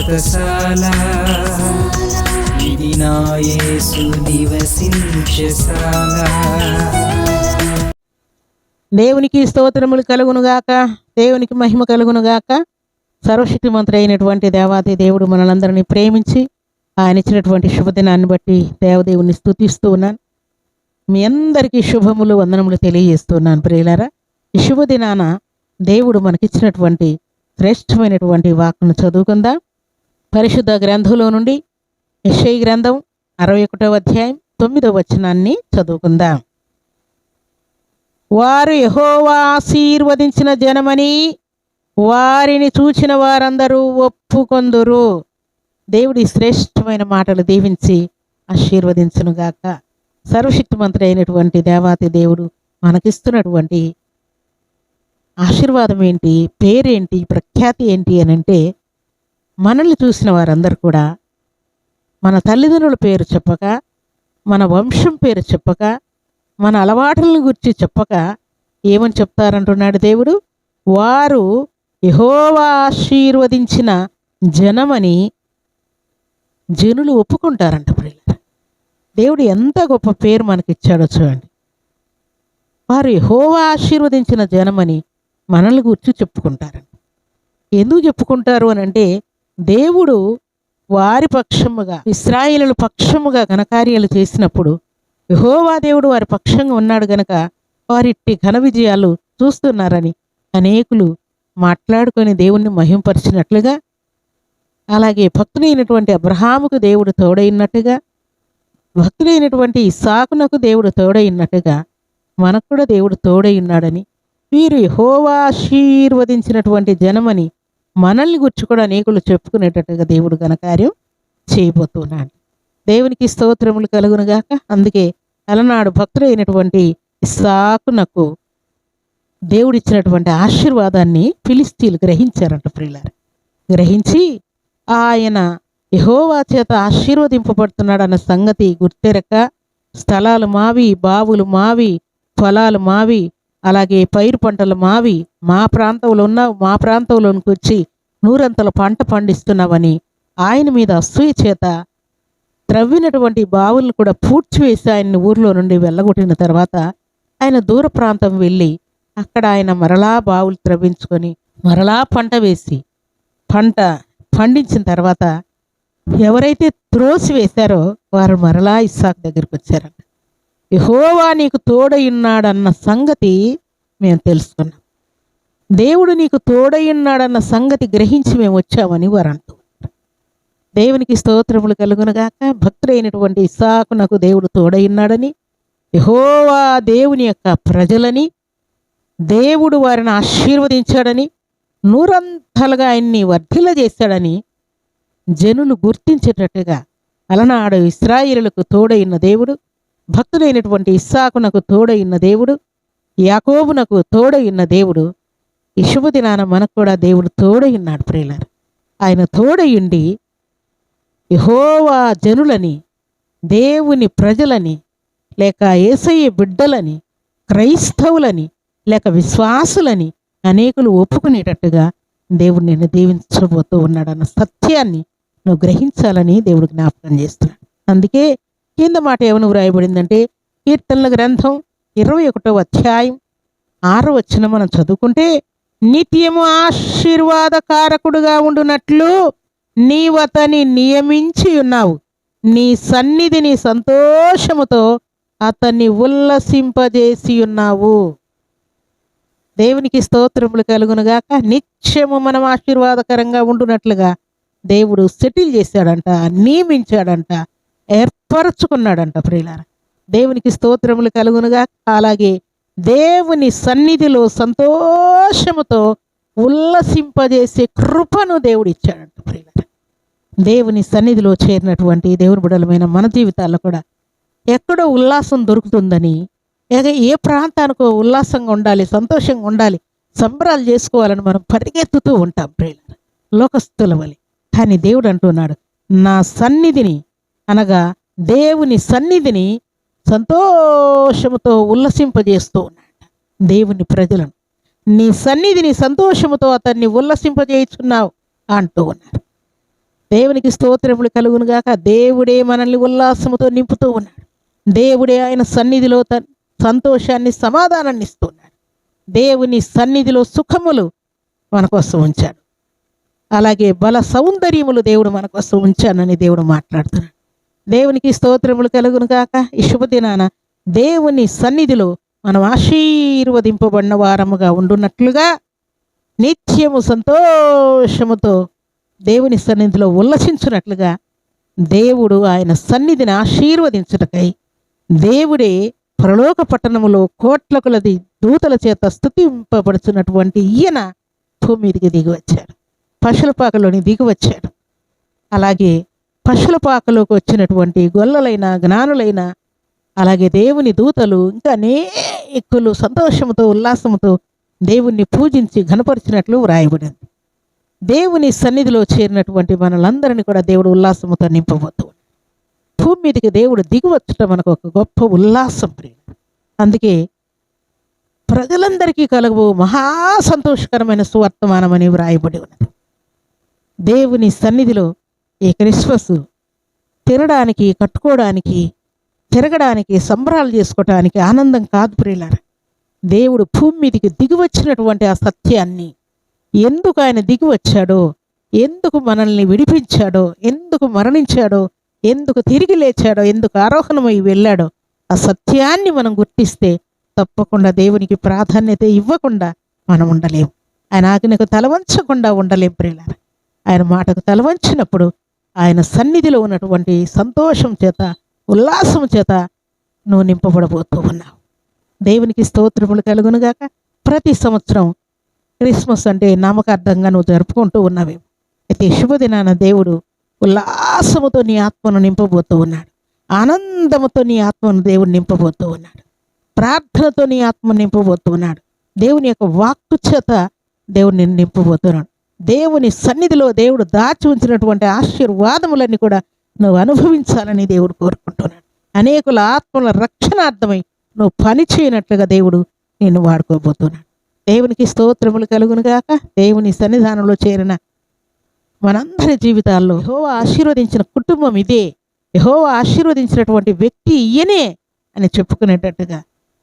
వ్రతశాల ఇది నా యేసు నివసించశాల. దేవునికి స్తోత్రములు కలుగునుగాక, దేవునికి మహిమ కలుగునుగాక. సర్వశక్తిమంతుడు అయినటువంటి దేవాది దేవుడు మనలందరినీ ప్రేమించి ఆయన ఇచ్చినటువంటి శుభదినాన్ని బట్టి దేవదేవుని స్తుతిస్తూ ఉన్నాను. మీ అందరికీ శుభములు వందనములు తెలియజేస్తున్నాను ప్రియులారా. ఈ శుభదినాన దేవుడు మనకిచ్చినటువంటి శ్రేష్టమైనటువంటి వాక్కును చదువుకుందాం. పరిశుద్ధ గ్రంథంలో నుండి యెషయా గ్రంథం 61వ అధ్యాయం 9వ వచనాన్ని చదువుకుందాం. వారు యెహోవా ఆశీర్వదించిన జనమని వారిని చూచిన వారందరూ ఒప్పుకొందురు. దేవుడి శ్రేష్టమైన మాటలు దీవించి ఆశీర్వదించునుగాక. సర్వశక్తిమంతుడు అయినటువంటి దేవాతి దేవుడు మనకిస్తున్నటువంటి ఆశీర్వాదం ఏంటి, పేరేంటి, ప్రఖ్యాతి ఏంటి అని అంటే, మనల్ని చూసిన వారందరూ కూడా మన తల్లిదండ్రుల పేరు చెప్పక, మన వంశం పేరు చెప్పక, మన అలవాట్లను గురించి చెప్పక ఏమని చెప్తారంటున్నాడు దేవుడు? వారు యెహోవా ఆశీర్వదించిన జనమని జనులు ఒప్పుకుంటారంట. ప్రియులారా, దేవుడు ఎంత గొప్ప పేరు మనకిచ్చాడో చూడండి. వారు యెహోవా ఆశీర్వదించిన జనమని మనల్ని గురించి చెప్పుకుంటారంట. ఎందుకు చెప్పుకుంటారు అని అంటే, దేవుడు వారి పక్షముగా, ఇశ్రాయేలుల పక్షముగా ఘనకార్యాలు చేసినప్పుడు యెహోవా దేవుడు వారి పక్షంగా ఉన్నాడు గనక వారిట్టి ఘన విజయాలు చూస్తున్నారని అనేకులు మాట్లాడుకొని దేవుణ్ణి మహింపరిచినట్లుగా, అలాగే భక్తుడైనటువంటి అబ్రహాముకు దేవుడు తోడైనట్టుగా, భక్తుడైనటువంటి ఇస్సాకునకు దేవుడు తోడైనట్టుగా మనకు కూడా దేవుడు తోడై ఉన్నాడని, వీరు యెహోవా ఆశీర్వదించినటువంటి జనమని మనల్ని గురించి కూడా అనేకులు చెప్పుకునేటట్టుగా దేవుడు ఘనకార్యం చేయబోతున్నాడు. దేవునికి స్తోత్రములు కలుగునుగాక. అందుకే అలనాడు భక్తుడైనటువంటి ఇస్సాకునకు దేవుడిచ్చినటువంటి ఆశీర్వాదాన్ని ఫిలిస్తీన్లు గ్రహించారంట. ప్రియులారా, గ్రహించి ఆయన యెహోవా చేత ఆశీర్వదింపబడుతున్నాడు అన్న సంగతి గుర్తెరక స్థలాలు మావి, బావులు మావి, పొలాలు మావి, అలాగే పైరు పంటలు మావి, మా ప్రాంతంలో ఉన్నావు, మా ప్రాంతంలోనికి వచ్చి నూరంతల పంట పండిస్తున్నావని ఆయన మీద అసూయ చేత త్రవ్వినటువంటి బావులను కూడా పూడ్చివేసి ఆయన్ని ఊర్లో నుండి వెళ్ళగొట్టిన తర్వాత ఆయన దూర ప్రాంతం వెళ్ళి అక్కడ ఆయన మరలా బావులు త్రవ్వించుకొని మరలా పంట వేసి పంట పండించిన తర్వాత ఎవరైతే త్రోసి వేశారో వారు మరలా ఇస్సాకు దగ్గరికి వచ్చారంట. యెహోవా నీకు తోడయున్నాడన్న సంగతి మేము తెలుసుకున్నాం, దేవుడు నీకు తోడయున్నాడన్న సంగతి గ్రహించి మేము వచ్చామని వారు అంటూ దేవునికి స్తోత్రములు కలుగునుగాక. భక్తుడైనటువంటి ఇస్సాకునకు దేవుడు తోడయున్నాడని, యెహోవా దేవుని యొక్క ప్రజలని దేవుడు వారిని ఆశీర్వదించాడని, నూరంతలుగా ఆయన్ని వర్ధిల్ల చేశాడని జనులు గుర్తించేటట్టుగా అలనాడు ఇశ్రాయేలులకు తోడైన దేవుడు, భక్తుడైనటువంటి ఇస్సాకునకు తోడైన దేవుడు, యాకోబునకు తోడైన దేవుడు ఈ శుభదినాన మనకు కూడా దేవుడు తోడైన్నాడు. ప్రియులారా, ఆయన తోడయుండి యెహోవా జనులని, దేవుని ప్రజలని, లేక యేసయ్య బిడ్డలని, క్రైస్తవులని, లేక విశ్వాసులని అనేకులు ఒప్పుకునేటట్టుగా దేవుడు నిన్ను దీవించబోతూ ఉన్నాడన్న సత్యాన్ని నువ్వు గ్రహించాలని దేవుడు జ్ఞాపకం చేస్తున్నాడు. అందుకే కింద మాట ఏమని వ్రాయబడిందంటే, కీర్తనల గ్రంథం 21వ అధ్యాయం 6వ వచనం మనం చదువుకుంటే, నిత్యము ఆశీర్వాదకారకుడుగా ఉండునట్లు నీవు అతని నియమించి ఉన్నావు, నీ సన్నిధిని సంతోషముతో అతన్ని ఉల్లసింపజేసి ఉన్నావు. దేవునికి స్తోత్రములు కలుగునుగాక. నిత్యము మనం ఆశీర్వాదకరంగా ఉండునట్లుగా దేవుడు సెటిల్ చేశాడంట, నియమించాడంట, ఏర్పరచుకున్నాడంట. ప్రియులారా, దేవునికి స్తోత్రములు కలుగునుగాక. అలాగే దేవుని సన్నిధిలో సంతోషముతో ఉల్లసింపజేసే కృపను దేవుడు ఇచ్చాడంట. ప్రియులారా, దేవుని సన్నిధిలో చేరినటువంటి దేవుని బిడ్డలమైన మన జీవితాల్లో కూడా ఎక్కడో ఉల్లాసం దొరుకుతుందని, ఏ ప్రాంతానికో ఉల్లాసంగా ఉండాలి, సంతోషంగా ఉండాలి, సంబరాలు చేసుకోవాలని మనం పరిగెత్తుతూ ఉంటాం ప్రియులారా, లోకస్తుల వలె. కానీ దేవుడు అంటున్నాడు, నా సన్నిధిని అనగా దేవుని సన్నిధిని సంతోషముతో ఉల్లసింపజేస్తూ ఉన్నాడు. దేవుని ప్రజలను నీ సన్నిధిని సంతోషముతో అతన్ని ఉల్లసింపజేయుచున్నావు అంటూ ఉన్నారు. దేవునికి స్తోత్రములు కలుగును గాక. దేవుడే మనల్ని ఉల్లాసముతో నింపుతూ ఉన్నాడు. దేవుడే ఆయన సన్నిధిలో సంతోషాన్ని, సమాధానాన్ని ఇస్తున్నాడు. దేవుని సన్నిధిలో సుఖములు మన కోసం ఉంచాడు. అలాగే బల సౌందర్యములు దేవుడు మన కోసం ఉంచానని దేవుడు మాట్లాడుతున్నాడు. దేవునికి స్తోత్రములు కలుగును గాక. ఈ శుభదినాన దేవుని సన్నిధిలో మనం ఆశీర్వదింపబడిన వారముగా ఉండున్నట్లుగా నిత్యము సంతోషముతో దేవుని సన్నిధిలో ఉల్లసించున్నట్లుగా దేవుడు ఆయన సన్నిధిని ఆశీర్వదించుటకై దేవుడే పరలోక పట్టణములో కోట్ల కొలది దూతల చేత స్తుతింపబడుచున్నటువంటి ఈయన భూమి మీదికి దిగి వచ్చాడు. పశులపాకలోని దిగి వచ్చాడు. అలాగే పశులపాకలోకి వచ్చినటువంటి గొల్లలైన, జ్ఞానులైన, అలాగే దేవుని దూతలు ఇంకా అనేకులు సంతోషముతో, ఉల్లాసముతో దేవుణ్ణి పూజించి ఘనపరిచినట్లు వ్రాయబడింది. దేవుని సన్నిధిలో చేరినటువంటి మనలందరినీ కూడా దేవుడు ఉల్లాసముతో నింపబోతూ భూమి మీదకి దేవుడు దిగివచ్చటం మనకు ఒక గొప్ప ఉల్లాసం ప్రియ. అందుకే ప్రజలందరికీ కలుగు మహా సంతోషకరమైన సువర్తమానమని వ్రాయబడి ఉన్నది. దేవుని సన్నిధిలో ఈ క్రిస్మస్ తినడానికి, కట్టుకోవడానికి, తిరగడానికి, సంబరాలు చేసుకోవటానికి ఆనందం కాదు ప్రియులారా. దేవుడు భూమి మీదకి దిగివచ్చినటువంటి ఆ సత్యాన్ని, ఎందుకు ఆయన దిగి వచ్చాడో, ఎందుకు మనల్ని విడిపించాడో, ఎందుకు మరణించాడో, ఎందుకు తిరిగి లేచాడో, ఎందుకు ఆరోహణమై వెళ్ళాడో, ఆ సత్యాన్ని మనం గుర్తిస్తే తప్పకుండా దేవునికి ప్రాధాన్యత ఇవ్వకుండా మనం ఉండలేము. ఆయన ఆజ్ఞకు తలవంచకుండా ఉండలేం ప్రియులారా. ఆయన మాటకు తలవంచినప్పుడు ఆయన సన్నిధిలో ఉన్నటువంటి సంతోషం చేత, ఉల్లాసం చేత నువ్వు నింపబడబోతూ ఉన్నావు. దేవునికి స్తోత్రములు కలుగునుగాక. ప్రతి సంవత్సరం క్రిస్మస్ అంటే నామకార్థంగా నువ్వు జరుపుకుంటూ ఉన్నావే. అయితే శుభదినాన దేవుడు ఉల్లాసముతో నీ ఆత్మను నింపబోతూ ఉన్నాడు. ఆనందముతో నీ ఆత్మను దేవుడు నింపబోతూ ఉన్నాడు. ప్రార్థనతో నీ ఆత్మను నింపబోతూ ఉన్నాడు. దేవుని యొక్క వాక్కు చేత దేవుడు నిన్ను నింపబోతున్నాడు. దేవుని సన్నిధిలో దేవుడు దాచి ఉంచినటువంటి ఆశీర్వాదములన్నీ కూడా నువ్వు అనుభవించాలని దేవుడు కోరుకుంటున్నాడు. అనేకుల ఆత్మల రక్షణార్థమై నువ్వు పని చేయనట్లుగా దేవుడు నిన్ను వాడుకోబోతున్నాడు. దేవునికి స్తోత్రములు కలుగునుగాక. దేవుని సన్నిధానంలో చేరిన మనందరి జీవితాల్లో యెహోవా ఆశీర్వదించిన కుటుంబం ఇదే, యెహోవా ఆశీర్వదించినటువంటి వ్యక్తి ఈయనే అని చెప్పుకునేటట్టుగా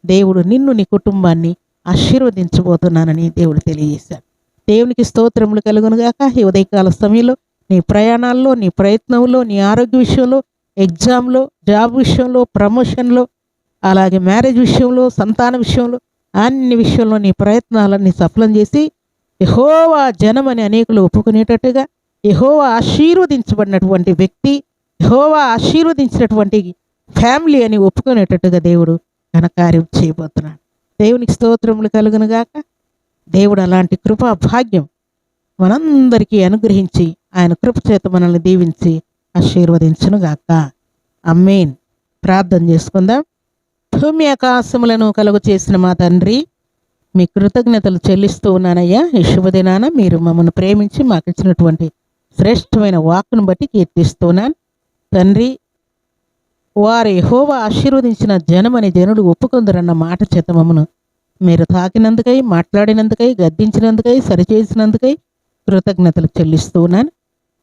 దేవుడు నిన్ను, నీ కుటుంబాన్ని ఆశీర్వదించబోతున్నానని దేవుడు తెలియజేశాడు. దేవునికి స్తోత్రములు కలుగునుగాక. ఈ ఉదయకాల సమయంలో నీ ప్రయాణాల్లో, నీ ప్రయత్నంలో, నీ ఆరోగ్య విషయంలో, ఎగ్జామ్లో, జాబ్ విషయంలో, ప్రమోషన్లో, అలాగే మ్యారేజ్ విషయంలో, సంతాన విషయంలో, అన్ని విషయంలో నీ ప్రయత్నాలన్నీ సఫలం చేసి యెహోవా జనమని అనేకులు ఒప్పుకునేటట్టుగా, యెహోవా ఆశీర్వదించబడినటువంటి వ్యక్తి, యెహోవా ఆశీర్వదించినటువంటి ఫ్యామిలీ అని ఒప్పుకునేటట్టుగా దేవుడు ఘనకార్యం చేయబోతున్నాడు. దేవునికి స్తోత్రములు కలుగునుగాక. దేవుడు అలాంటి కృపా భాగ్యం మనందరికీ అనుగ్రహించి ఆయన కృప చేత మనల్ని దీవించి ఆశీర్వదించునుగాక. ఆమేన్. ప్రార్థన చేసుకుందాం. భూమి ఆకాశములను కలుగు చేసిన మా తండ్రి, మీ కృతజ్ఞతలు చెల్లిస్తూ ఉన్నానయ్యా. ఈ శుభదినాన మీరు మమ్మల్ని ప్రేమించి మాకు ఇచ్చినటువంటి శ్రేష్టమైన వాక్కును బట్టి కీర్తిస్తున్నాను తండ్రి. వారు యెహోవా ఆశీర్వదించిన జనమని జనులు ఒప్పుకుందరన్న మాట చేత మమ్మను మీరు తాకినందుకై, మాట్లాడినందుకై, గద్దించినందుకై, సరిచేసినందుకై కృతజ్ఞతలు చెల్లిస్తూ ఉన్నాను.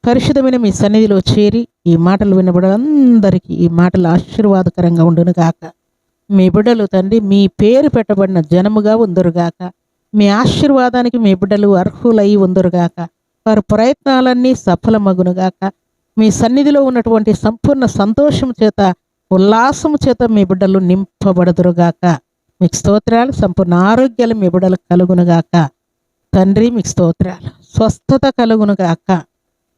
పరిశుద్ధమైన మీ సన్నిధిలో చేరి ఈ మాటలు వినబడందరికీ ఈ మాటలు ఆశీర్వాదకరంగా ఉండును గాక. మీ బిడ్డలు తండ్రి మీ పేరు పెట్టబడిన జనముగా ఉందరుగాక. మీ ఆశీర్వాదానికి మీ బిడ్డలు అర్హులై ఉందరుగాక. వారి ప్రయత్నాలన్నీ సఫలమగునుగాక. మీ సన్నిధిలో ఉన్నటువంటి సంపూర్ణ సంతోషం చేత, ఉల్లాసము చేత మీ బిడ్డలు నింపబడదురుగాక. మీకు స్తోత్రాలు. సంపూర్ణ ఆరోగ్యాలు మీ బిడ్డలకు కలుగునుగాక తండ్రి. మీకు స్తోత్రాలు. స్వస్థత కలుగునుగాక.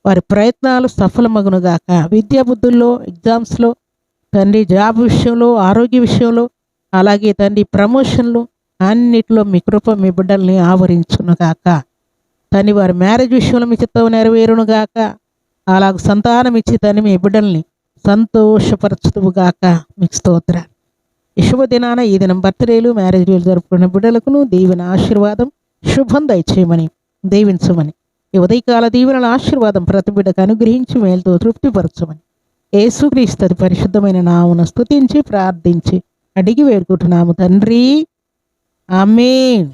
వారి ప్రయత్నాలు సఫలమగునుగాక. విద్యా బుద్ధుల్లో, ఎగ్జామ్స్లో తండ్రి, జాబ్ విషయంలో, ఆరోగ్య విషయంలో, అలాగే తండ్రి ప్రమోషన్లు అన్నిటిలో మీ కృప మీ బిడ్డల్ని ఆవరించునుగాక తండ్రి. వారి మ్యారేజ్ విషయంలో మీ చిత్తం నెరవేరునుగాక. అలాగ సంతానం ఇచ్చి తండ్రి మీ బిడ్డల్ని సంతోషపరచుగాక. మీకు స్తోత్రాలు. ఈ శుభదినాన ఈ దినం బర్త్డేలు, మ్యారేజ్లు జరుపుకున్న బిడ్డలకును దీవెన, ఆశీర్వాదం, శుభం దయచేయమని, దీవించమని, ఈ ఉదయకాల దీవెనల ఆశీర్వాదం ప్రతి బిడ్డకు అనుగ్రహించి మేలుతో తృప్తిపరచమని యేసుక్రీస్తు పరిశుద్ధమైన నామమున స్తుతించి ప్రార్థించి అడిగి వేడుకుంటున్నాము తండ్రి. ఆమేన్.